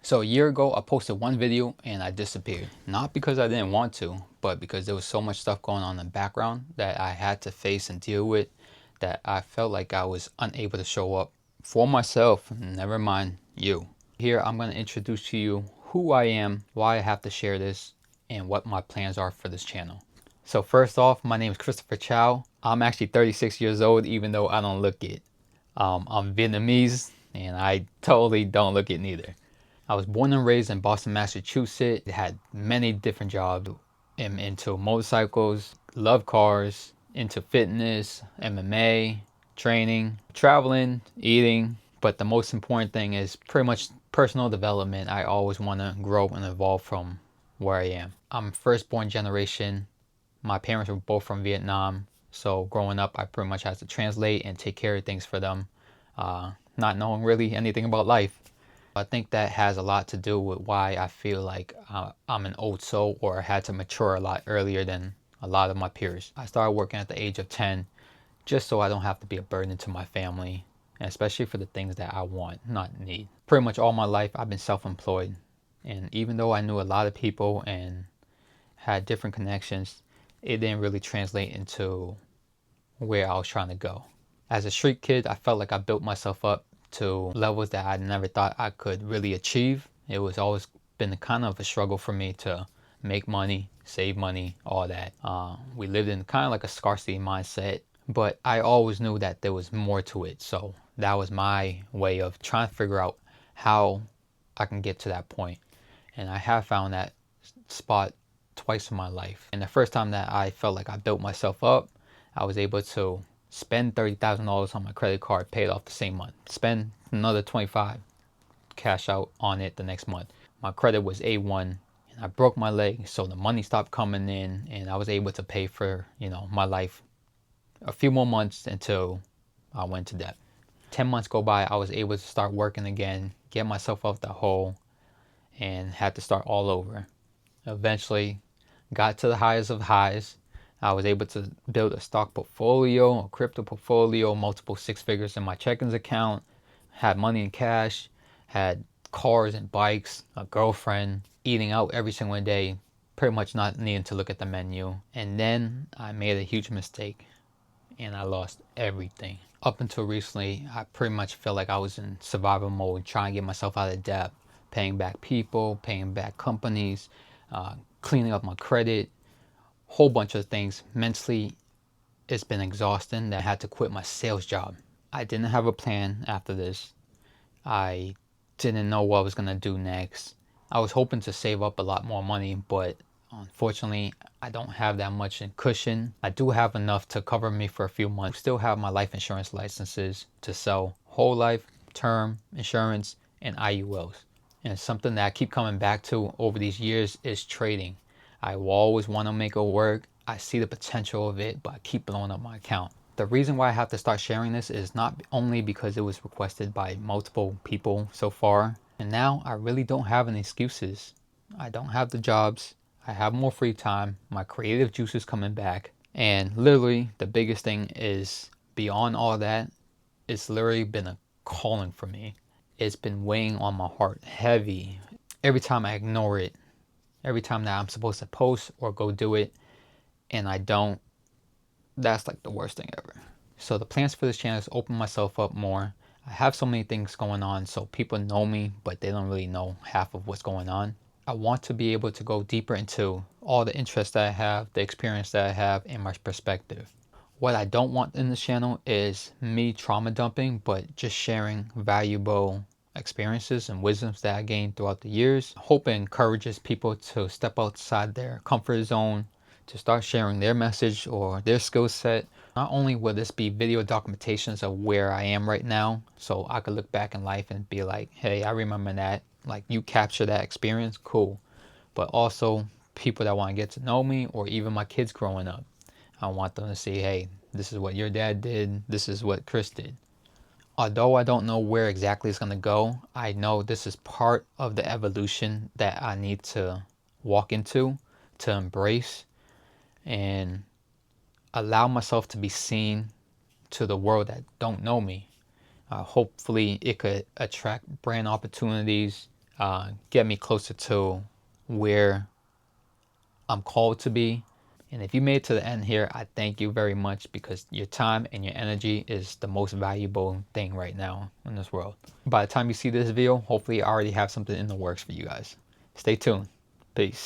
So a year ago, I posted one video and I disappeared. Not because I didn't want to, but because there was so much stuff going on in the background that I had to face and deal with that I felt like I was unable to show up for myself, never mind you. Here, I'm going to introduce to you who I am, why I have to share this, and what my plans are for this channel. So first off, my name is Chris Chau. I'm actually 36 years old, even though I don't look it. I'm Vietnamese, and I totally don't look it neither. I was born and raised in Boston, Massachusetts. Had many different jobs. I'm into motorcycles, love cars, into fitness, MMA, training, traveling, eating. But the most important thing is pretty much personal development. I always want to grow and evolve from where I am. I'm firstborn generation. My parents were both from Vietnam. So growing up, I pretty much had to translate and take care of things for them, not knowing really anything about life. I think that has a lot to do with why I feel like I'm an old soul, or I had to mature a lot earlier than a lot of my peers. I started working at the age of 10 just so I don't have to be a burden to my family, and especially for the things that I want, not need. Pretty much all my life I've been self-employed, and even though I knew a lot of people and had different connections, it didn't really translate into where I was trying to go. As a street kid, I felt like I built myself up to levels that I never thought I could really achieve. It was always been kind of a struggle for me to make money, save money, all that. We lived in kind of like a scarcity mindset, but I always knew that there was more to it. So that was my way of trying to figure out how I can get to that point. And I have found that spot twice in my life. And the first time that I felt like I built myself up, I was able to spend $30,000 on my credit card, pay it off the same month. Spend another 25, cash out on it the next month. My credit was A1 and I broke my leg, so the money stopped coming in and I was able to pay for, my life a few more months until I went to debt. 10 months go by, I was able to start working again, get myself off the hole, and had to start all over. Eventually got to the highest of highs. I was able to build a stock portfolio, a crypto portfolio, multiple six figures in my checkings account, had money in cash, had cars and bikes, a girlfriend, eating out every single day, pretty much not needing to look at the menu. And then I made a huge mistake and I lost everything. Up until recently, I pretty much felt like I was in survival mode, trying to get myself out of debt, paying back people, paying back companies, cleaning up my credit, whole bunch of things. Mentally, it's been exhausting that I had to quit my sales job. I didn't have a plan after this. I didn't know what I was going to do next. I was hoping to save up a lot more money, but unfortunately, I don't have that much in cushion. I do have enough to cover me for a few months. I still have my life insurance licenses to sell whole life, term insurance, and IULs. And something that I keep coming back to over these years is trading. I will always want to make it work. I see the potential of it, but I keep blowing up my account. The reason why I have to start sharing this is not only because it was requested by multiple people so far, and now I really don't have any excuses. I don't have the jobs. I have more free time. My creative juice is coming back. And literally, the biggest thing is beyond all that, it's literally been a calling for me. It's been weighing on my heart heavy. Every time I ignore it, every time that I'm supposed to post or go do it, and I don't, that's like the worst thing ever. So the plans for this channel is open myself up more. I have so many things going on, so people know me, but they don't really know half of what's going on. I want to be able to go deeper into all the interests that I have, the experience that I have, and my perspective. What I don't want in this channel is me trauma dumping, but just sharing valuable experiences and wisdoms that I gained throughout the years. I hope it encourages people to step outside their comfort zone, to start sharing their message or their skill set. Not only will this be video documentations of where I am right now, so I could look back in life and be like, hey, I remember that. Like, you capture that experience, cool. But also people that want to get to know me, or even my kids growing up. I want them to see, hey, this is what your dad did. This is what Chris did. Although I don't know where exactly it's going to go, I know this is part of the evolution that I need to walk into, to embrace, and allow myself to be seen to the world that don't know me. Hopefully it could attract brand opportunities, get me closer to where I'm called to be. And if you made it to the end here, I thank you very much, because your time and your energy is the most valuable thing right now in this world. By the time you see this video, hopefully I already have something in the works for you guys. Stay tuned. Peace.